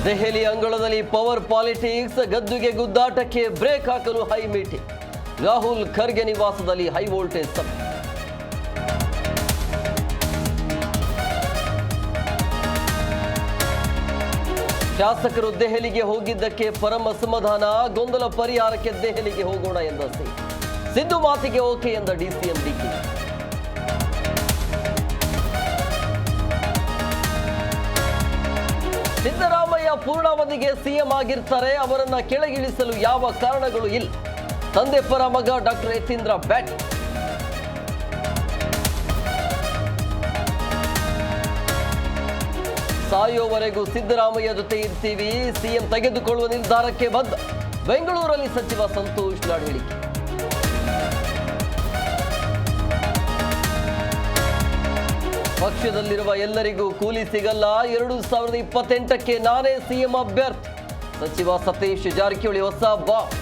ದೆಹಲಿ ಅಂಗಳದಲ್ಲಿ power politics, ಗದ್ದುಗೆ ಗುದ್ದಾಟಕ್ಕೆ break ಹಾಕಲು ಹೈ ಮೀಟಿಂಗ್. ರಾಹುಲ್ ಖರ್ಗೆ ನಿವಾಸದಲ್ಲಿ ಹೈ ವೋಲ್ಟೇಜ್ ಸಭೆ. ಶಾಸಕರು ದೆಹಲಿಗೆ ಹೋಗಿದ್ದಕ್ಕೆ ಪರಮ ಅಸಮಾಧಾನ, ಗೊಂದಲ ಪರಿಹಾರಕ್ಕೆ ದೆಹಲಿಗೆ ಹೋಗೋಣ ಎಂದ ಸಿದ್ದು ಮಾತಿಗೆ ಓಕೆ ಎಂದ ಡಿಸಿಎಂ ಡಿಕೆ. ಸಿದ್ದರಾಮಯ್ಯ ಪೂರ್ಣಾವಧಿಗೆ ಸಿಎಂ ಆಗಿರ್ತಾರೆ, ಅವರನ್ನ ಕೆಳಗಿಳಿಸಲು ಯಾವ ಕಾರಣಗಳು ಇಲ್ಲ. ತಂದೆ ಪರ ಮಗ ಡಾಕ್ಟರ್ ಯತೀಂದ್ರ ಬ್ಯಾಟ್. ಸಾಯೋವರೆಗೂ ಸಿದ್ದರಾಮಯ್ಯ ಜೊತೆ ಇರ್ತೀವಿ, ಸಿಎಂ ತೆಗೆದುಕೊಳ್ಳುವ ನಿರ್ಧಾರಕ್ಕೆ ಬದ್ಧ. ಬೆಂಗಳೂರಲ್ಲಿ ಸಚಿವ ಸಂತೋಷ್ ಲಾಡ್ ಹೇಳಿಕೆ. ಪಕ್ಷದಲ್ಲಿರುವ ಎಲ್ಲರಿಗೂ ಕೂಲಿ ಸಿಗಲ್ಲ, 2028ಕ್ಕೆ ನಾನೇ ಸಿಎಂ ಅಭ್ಯರ್ಥಿ. ಸಚಿವ ಸತೀಶ್ ಜಾರಕಿಹೊಳಿ ಹೊಸ ಬಾಂಬ್.